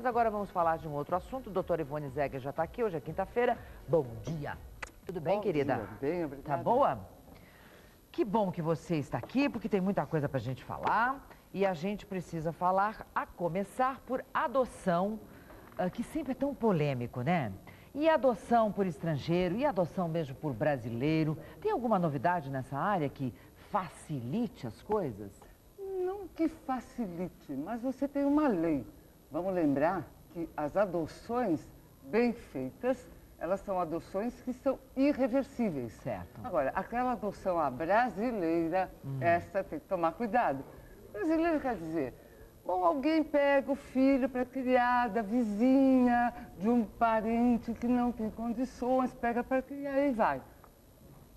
agora vamos falar de um outro assunto. Doutora Ivone Zegger já está aqui, hoje é quinta-feira. Bom dia. Tudo bem, querida? Bom dia, bem, obrigada. Tá boa? Que bom que você está aqui, porque tem muita coisa pra gente falar. E a gente precisa falar, a começar por adoção, que sempre é tão polêmico, né? E adoção por estrangeiro, e adoção mesmo por brasileiro. Tem alguma novidade nessa área que facilite as coisas? Não que facilite, mas você tem uma lei. Vamos lembrar que as adoções bem feitas, elas são adoções que são irreversíveis. Certo. Agora, aquela adoção à brasileira, essa tem que tomar cuidado. Brasileiro quer dizer, bom, alguém pega o filho para criar da vizinha, de um parente que não tem condições, pega para criar e vai.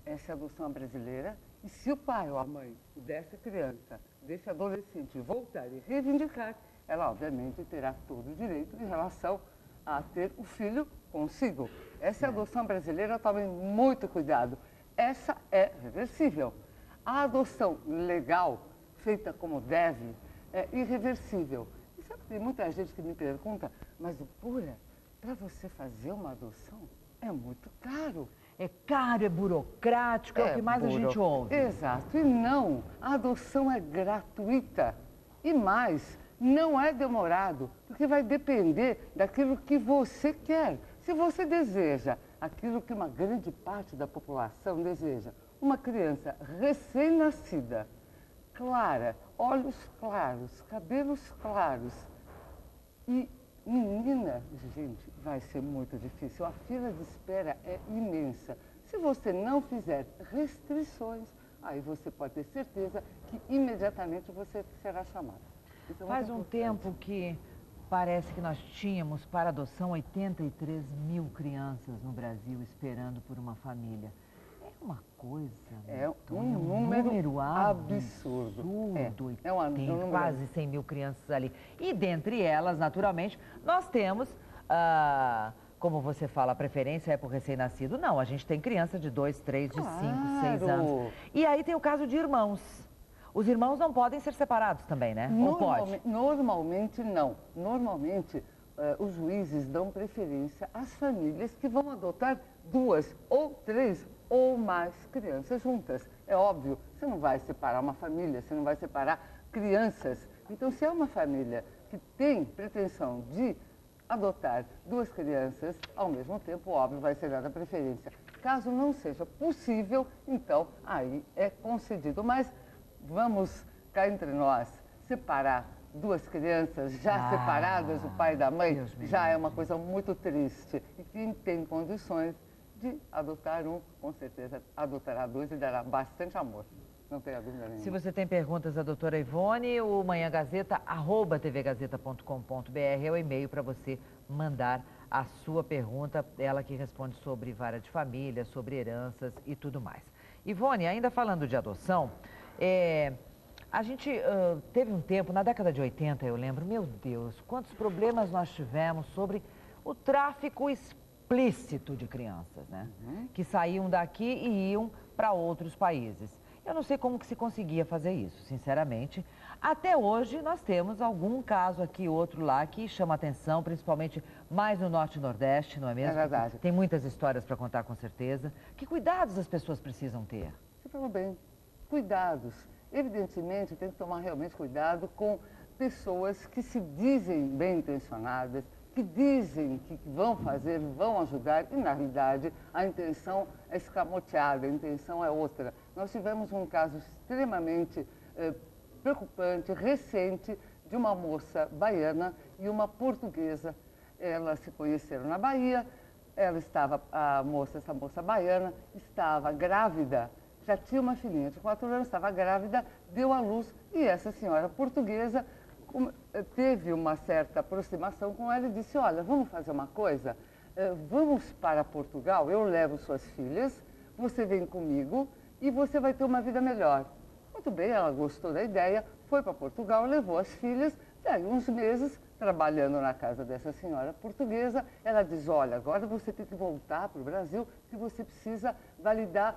Essa é a adoção brasileira. E se o pai ou a mãe dessa criança, desse adolescente voltar e reivindicar, ela obviamente terá todo o direito em relação a ter o filho consigo. Essa é a adoção brasileira, tomem muito cuidado. Essa é reversível. A adoção legal, feita como deve, é irreversível. E sabe, tem muita gente que me pergunta, mas o pura, para você fazer uma adoção, é muito caro. É caro, é burocrático, é o que mais a gente ouve. Exato. E não, a adoção é gratuita. E mais, não é demorado, porque vai depender daquilo que você quer. Se você deseja aquilo que uma grande parte da população deseja, uma criança recém-nascida, clara, olhos claros, cabelos claros e menina, gente, vai ser muito difícil. A fila de espera é imensa. Se você não fizer restrições, aí você pode ter certeza que imediatamente você será chamado. Isso é Faz muito um importante. tempo que parece que nós tínhamos para adoção 83 mil crianças no Brasil esperando por uma família. É uma coisa, É Antônia, um número absurdo. Tem número quase 100 mil crianças ali. E dentre elas, naturalmente, nós temos, como você fala, a preferência é por recém-nascido. Não, a gente tem criança de 2, 3, de 5, 6 anos. E aí tem o caso de irmãos. Os irmãos não podem ser separados também, né? Ou pode? Normalmente não. Normalmente os juízes dão preferência às famílias que vão adotar 2 ou 3 ou mais crianças juntas. É óbvio, você não vai separar uma família, você não vai separar crianças. Então, se é uma família que tem pretensão de adotar 2 crianças, ao mesmo tempo, óbvio, vai ser dada preferência. Caso não seja possível, então, aí é concedido. Mas vamos cá entre nós, separar 2 crianças já separadas, o pai e da mãe, já é uma coisa muito triste. E quem tem condições de adotar um, com certeza adotará 2 e dará bastante amor. Não tenha dúvida nenhuma. Se você tem perguntas à doutora Ivone, o Manhã Gazeta, @tvgazeta.com.br é o e-mail para você mandar a sua pergunta. Ela que responde sobre vara de família, sobre heranças e tudo mais. Ivone, ainda falando de adoção, a gente teve um tempo, na década de 80, eu lembro, meu Deus, quantos problemas nós tivemos sobre o tráfico explícito de crianças, né? Que saíam daqui e iam para outros países. Eu não sei como que se conseguia fazer isso, sinceramente. Até hoje nós temos algum caso aqui, outro lá, que chama atenção, principalmente mais no Norte e Nordeste, não é mesmo? É verdade. Tem muitas histórias para contar, com certeza. Que cuidados as pessoas precisam ter? Você falou bem, cuidados. Evidentemente, tem que tomar realmente cuidado com pessoas que se dizem bem intencionadas, que dizem que vão fazer, vão ajudar, e na realidade a intenção é escamoteada, a intenção é outra. Nós tivemos um caso extremamente preocupante, recente, de uma moça baiana e uma portuguesa. Elas se conheceram na Bahia, essa moça baiana estava grávida, já tinha uma filhinha de 4 anos, estava grávida, deu à luz, e essa senhora portuguesa teve uma certa aproximação com ela e disse, olha, vamos fazer uma coisa, vamos para Portugal, eu levo suas filhas, você vem comigo e você vai ter uma vida melhor. Muito bem, ela gostou da ideia, foi para Portugal, levou as filhas, daí uns meses, trabalhando na casa dessa senhora portuguesa, ela diz, olha, agora você tem que voltar para o Brasil, que você precisa validar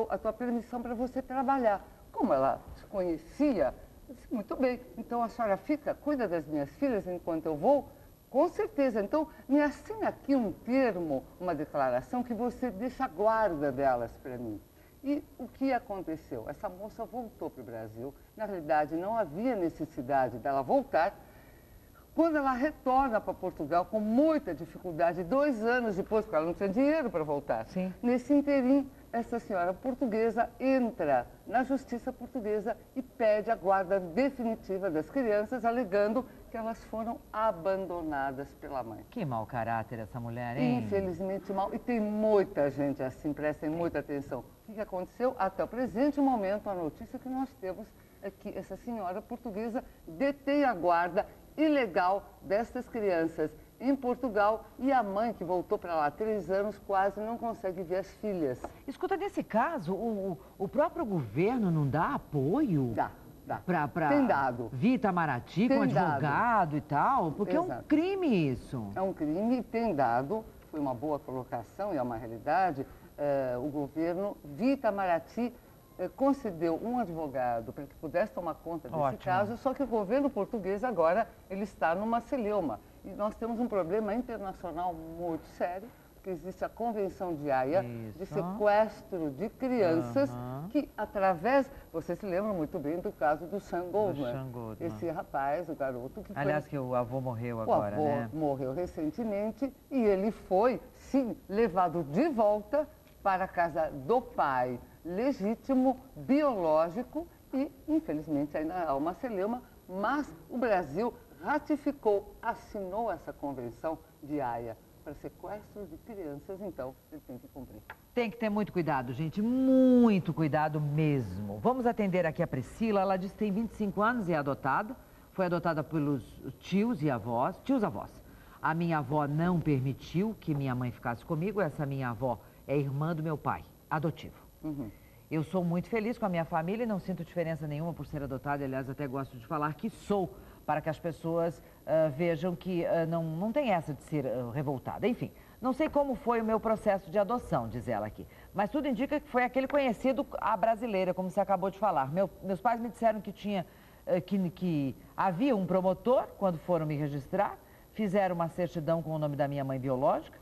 a tua permissão para você trabalhar. Como ela se conhecia, eu disse, muito bem, então a senhora fica, cuida das minhas filhas enquanto eu vou, Com certeza. Então, me assina aqui um termo, uma declaração que você deixa a guarda delas para mim. E o que aconteceu? Essa moça voltou para o Brasil. Na realidade, não havia necessidade dela voltar. Quando ela retorna para Portugal, com muita dificuldade, 2 anos depois, porque ela não tinha dinheiro para voltar. Sim. Nesse interim, essa senhora portuguesa entra na justiça portuguesa e pede a guarda definitiva das crianças, alegando que elas foram abandonadas pela mãe. Que mau caráter essa mulher, hein? Infelizmente mal. E tem muita gente assim, prestem muita atenção. O que aconteceu? Até o presente momento, a notícia que nós temos é que essa senhora portuguesa detém a guarda ilegal destas crianças em Portugal e a mãe, que voltou para lá há 3 anos, quase não consegue ver as filhas. Escuta, nesse caso, o próprio governo não dá apoio? Dá. Tem dado. Via Itamaraty com advogado e tal? Porque Exato. é um crime isso. É um crime e tem dado, foi uma boa colocação e é uma realidade, o governo via Itamaraty concedeu um advogado para que pudesse tomar conta desse caso, só que o governo português agora ele está numa celeuma. E nós temos um problema internacional muito sério, porque existe a Convenção de Haia de sequestro de crianças que, através... Você se lembra muito bem do caso do Sean Goldman. Esse rapaz, o garoto que aliás, que o avô morreu agora, né? O avô morreu recentemente e ele foi, sim, levado de volta para a casa do pai legítimo, biológico e, infelizmente, ainda há uma celeuma, mas o Brasil ratificou, assinou essa convenção de Haia para sequestro de crianças, então ele tem que cumprir. Tem que ter muito cuidado, gente, muito cuidado mesmo. Vamos atender aqui a Priscila, ela diz que tem 25 anos e é adotada, foi adotada pelos tios e avós, tios-avós. A minha avó não permitiu que minha mãe ficasse comigo, essa minha avó é irmã do meu pai, adotivo. Eu sou muito feliz com a minha família e não sinto diferença nenhuma por ser adotada. Aliás, até gosto de falar que sou, para que as pessoas vejam que não tem essa de ser revoltada. Enfim, não sei como foi o meu processo de adoção, diz ela aqui. Mas tudo indica que foi aquele conhecido, a brasileira, como você acabou de falar. Meus pais me disseram que que havia um promotor quando foram me registrar, fizeram uma certidão com o nome da minha mãe biológica,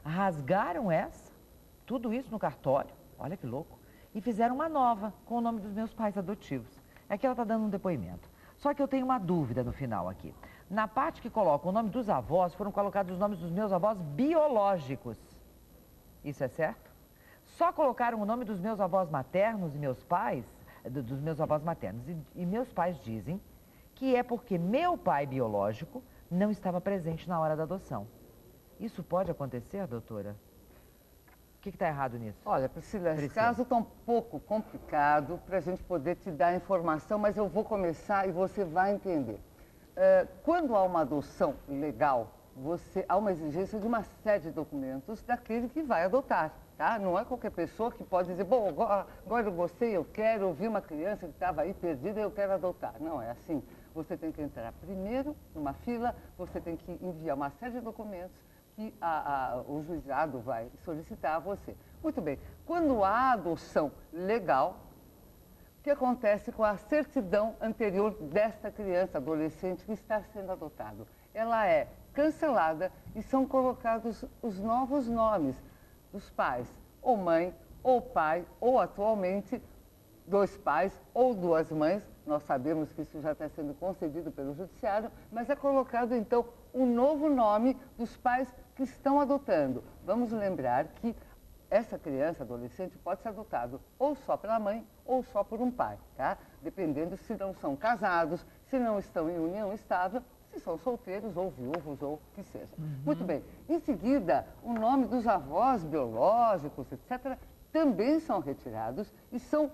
rasgaram essa, tudo isso no cartório, olha que louco, e fizeram uma nova com o nome dos meus pais adotivos. É que ela está dando um depoimento. Só que eu tenho uma dúvida no final aqui. Na parte que coloca o nome dos avós, foram colocados os nomes dos meus avós biológicos. Isso é certo? Só colocaram o nome dos meus avós maternos e meus pais, dos meus avós maternos. E meus pais dizem que é porque meu pai biológico não estava presente na hora da adoção. Isso pode acontecer, doutora? O que está errado nisso? Olha, Priscila, esse caso está um pouco complicado para a gente poder te dar informação, mas eu vou começar e você vai entender. Quando há uma adoção legal, há uma exigência de uma série de documentos daquele que vai adotar, tá? Não é qualquer pessoa que pode dizer, bom, agora eu gostei, eu quero ouvir uma criança que estava aí perdida e eu quero adotar. Não é assim. Você tem que entrar primeiro numa fila, você tem que enviar uma série de documentos que o juizado vai solicitar a você. Muito bem, quando há adoção legal, o que acontece com a certidão anterior desta criança, adolescente que está sendo adotado? Ela é cancelada e são colocados os novos nomes dos pais, ou mãe, ou pai, ou atualmente 2 pais ou 2 mães. Nós sabemos que isso já está sendo concedido pelo judiciário, mas é colocado então o novo nome dos pais que estão adotando. Vamos lembrar que essa criança, adolescente, pode ser adotado ou só pela mãe ou só por um pai, tá? Dependendo se não são casados, se não estão em união estável, se são solteiros ou viúvos ou o que seja. Muito bem. Em seguida, o nome dos avós biológicos, etc., também são retirados e são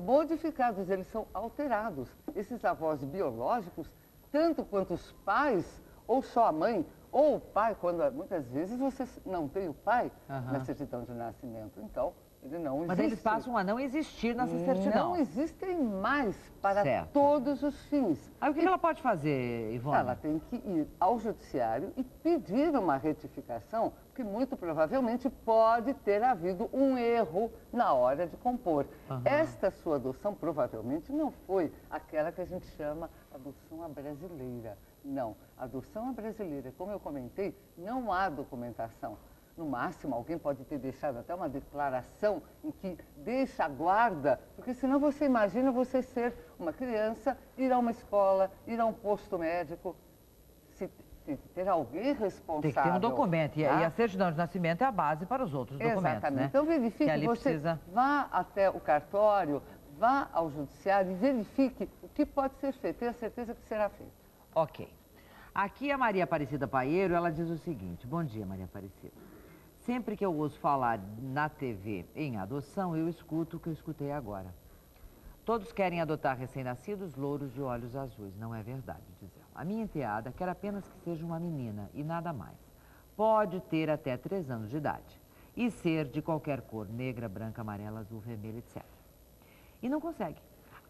modificados, eles são alterados. Esses avós biológicos, tanto quanto os pais, ou só a mãe, ou o pai, quando muitas vezes você não tem o pai na certidão de nascimento. Então, Ele não existe. Mas eles passam a não existir nessa certidão. Não existem mais para Certo. todos os fins. Aí o que ela pode fazer, Ivone? Ela tem que ir ao judiciário e pedir uma retificação, porque muito provavelmente pode ter havido um erro na hora de compor. Esta sua adoção provavelmente não foi aquela que a gente chama adoção à brasileira. Não, adoção à brasileira, como eu comentei, não há documentação. No máximo, alguém pode ter deixado até uma declaração em que deixa a guarda, porque senão você imagina você ser uma criança, ir a uma escola, ir a um posto médico. Tem que ter alguém responsável. Tem que ter um documento. Tá? E a certidão de nascimento é a base para os outros documentos, Exatamente. né? Então verifique, ali você precisa... vá até o cartório, vá ao judiciário e verifique o que pode ser feito. Tenha certeza que será feito. Ok. Aqui a Maria Aparecida Paeiro, ela diz o seguinte: bom dia, Maria Aparecida. Sempre que eu ouço falar na TV em adoção, eu escuto o que eu escutei agora. Todos querem adotar recém-nascidos louros de olhos azuis. Não é verdade, diz ela. A minha enteada quer apenas que seja uma menina e nada mais. Pode ter até 3 anos de idade e ser de qualquer cor, negra, branca, amarela, azul, vermelha, etc. E não consegue.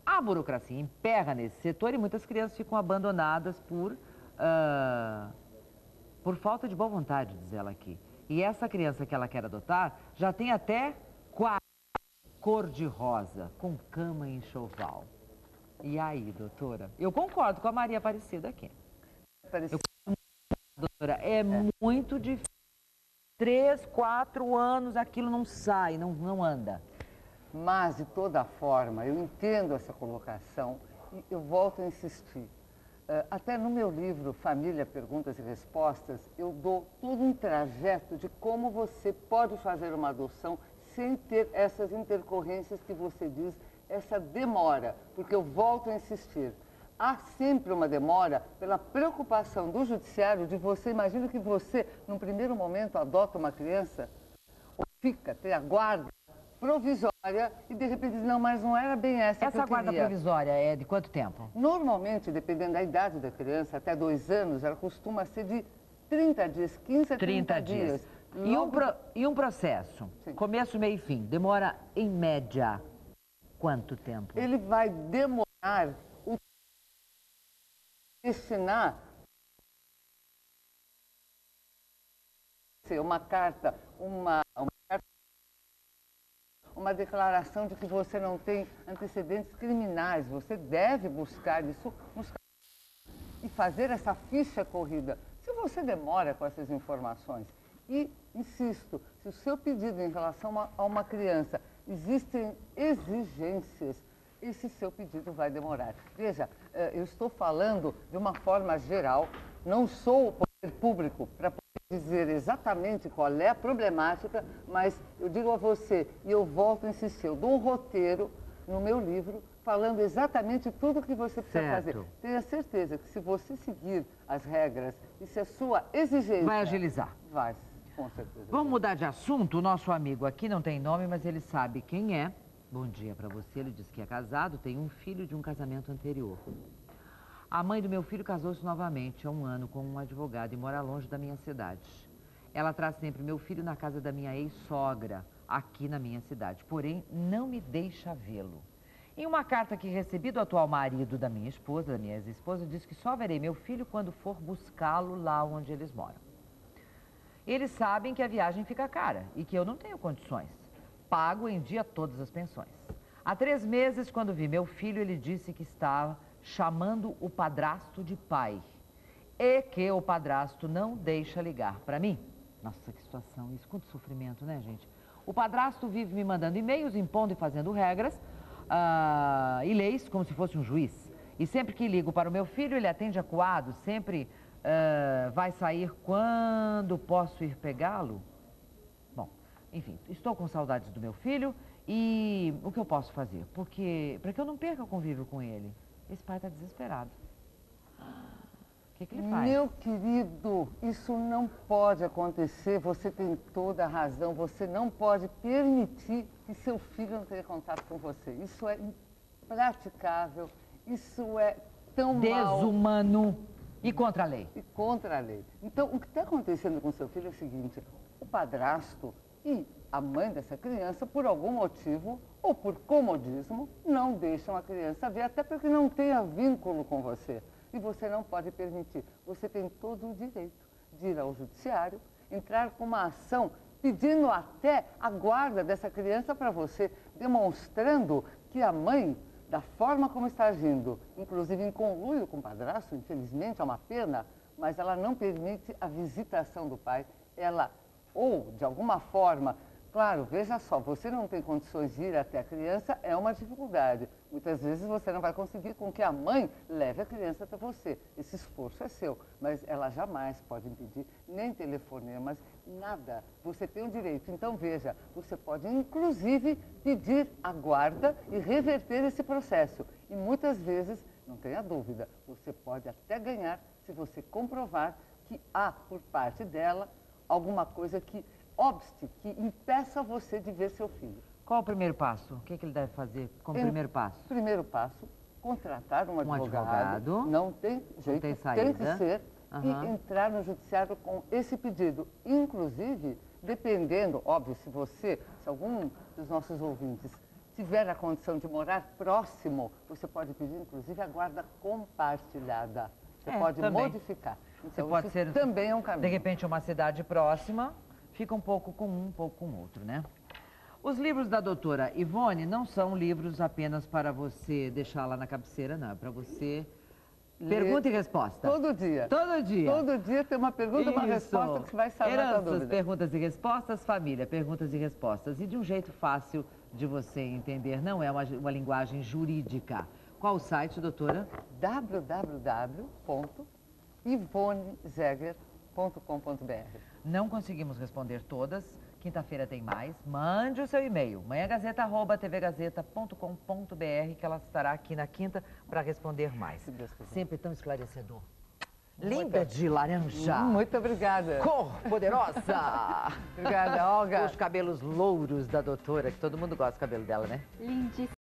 A burocracia emperra nesse setor e muitas crianças ficam abandonadas por falta de boa vontade, diz ela aqui. E essa criança que ela quer adotar já tem até 4 cor de rosa, com cama e enxoval. E aí, doutora? Eu concordo com a Maria Aparecida aqui. Doutora, é muito difícil. 3, 4 anos, aquilo não sai, não anda. Mas, de toda forma, eu entendo essa colocação e eu volto a insistir. Até no meu livro, Família, Perguntas e Respostas, eu dou todo um trajeto de como você pode fazer uma adoção sem ter essas intercorrências que você diz, essa demora. Porque eu volto a insistir. Há sempre uma demora pela preocupação do judiciário de você. Imagina que você, num primeiro momento, adota uma criança, ou tem a guarda provisória e de repente diz, não, mas não era bem essa que eu queria. Essa guarda provisória é de quanto tempo? Normalmente, dependendo da idade da criança, até 2 anos, ela costuma ser de 30 dias, 15 a 30 dias. E um processo, Sim. Começo, meio e fim, demora em média quanto tempo? Ele vai demorar o destinar uma carta, uma declaração de que você não tem antecedentes criminais. Você deve buscar isso e fazer essa ficha corrida. Se você demora com essas informações e, insisto, se o seu pedido em relação a uma criança existem exigências, esse seu pedido vai demorar. Veja, eu estou falando de uma forma geral, não sou o poder público para dizer exatamente qual é a problemática, mas eu digo a você, e eu volto a insistir, eu dou um roteiro no meu livro falando exatamente tudo o que você precisa fazer. Tenha certeza que se você seguir as regras e se a sua exigência... Vai agilizar. Vai, com certeza. Vamos mudar de assunto? O nosso amigo aqui não tem nome, mas ele sabe quem é. Bom dia para você, ele diz que é casado, tem um filho de um casamento anterior. A mãe do meu filho casou-se novamente há 1 ano com um advogado e mora longe da minha cidade. Ela traz sempre meu filho na casa da minha ex-sogra, aqui na minha cidade, porém não me deixa vê-lo. Em uma carta que recebi do atual marido da minha esposa, da minha ex-esposa, diz que só verei meu filho quando for buscá-lo lá onde eles moram. Eles sabem que a viagem fica cara e que eu não tenho condições. Pago em dia todas as pensões. Há 3 meses, quando vi meu filho, ele disse que estava chamando o padrasto de pai e que o padrasto não deixa ligar para mim. Nossa, que situação, isso, quanto sofrimento, né, gente? O padrasto vive me mandando e-mails, impondo e fazendo regras e leis como se fosse um juiz. E sempre que ligo para o meu filho, ele atende acuado, sempre vai sair quando posso ir pegá-lo. Bom, enfim, estou com saudades do meu filho e o que eu posso fazer? Para que eu não perca o convívio com ele. Esse pai está desesperado. O que ele faz? Meu querido, isso não pode acontecer. Você tem toda a razão. Você não pode permitir que seu filho não tenha contato com você. Isso é impraticável. Isso é tão desumano e contra a lei. E contra a lei. Então, o que está acontecendo com seu filho é o seguinte: o padrasto e a mãe dessa criança, por algum motivo ou por comodismo, não deixam a criança ver, até porque não tenha vínculo com você. E você não pode permitir. Você tem todo o direito de ir ao judiciário, entrar com uma ação pedindo até a guarda dessa criança para você, demonstrando que a mãe, da forma como está agindo, inclusive em conluio com o padrasto, infelizmente é uma pena, mas ela não permite a visitação do pai. Ela, ou de alguma forma, claro, veja só, você não tem condições de ir até a criança, é uma dificuldade. Muitas vezes você não vai conseguir com que a mãe leve a criança até você. Esse esforço é seu, mas ela jamais pode impedir, nem telefonemas, nada. Você tem o direito. Então, veja, você pode inclusive pedir a guarda e reverter esse processo. E muitas vezes, não tenha dúvida, você pode até ganhar se você comprovar que há, por parte dela, alguma coisa que obste, que impeça você de ver seu filho. Qual o primeiro passo? O que ele deve fazer como primeiro passo? Primeiro passo, contratar um advogado. Não tem jeito, não tem saída. Tem que ser, e entrar no judiciário com esse pedido. Inclusive, dependendo, óbvio, se algum dos nossos ouvintes tiver a condição de morar próximo, você pode pedir, inclusive, a guarda compartilhada. Você pode também modificar. Então, pode ser, também é um caminho. De repente, uma cidade próxima, fica um pouco com um pouco com o outro, né? Os livros da doutora Ivone não são livros apenas para você deixar lá na cabeceira, não. É para você... Pergunta e resposta. Todo dia. Todo dia. Todo dia tem uma pergunta e uma resposta que vai saber a dúvida. Perguntas e respostas, família. Perguntas e respostas. E de um jeito fácil de você entender. Não é uma linguagem jurídica. Qual o site, doutora? www.ivonezegger.com.br. Não conseguimos responder todas. Quinta-feira tem mais. Mande o seu e-mail, manhãgazeta@tvgazeta.com.br, que ela estará aqui na quinta para responder mais. Sempre tão esclarecedor. Linda de laranja. Muito obrigada. Cor poderosa. Obrigada, Olga. Os cabelos louros da doutora, que todo mundo gosta do cabelo dela, né? Lindíssimo.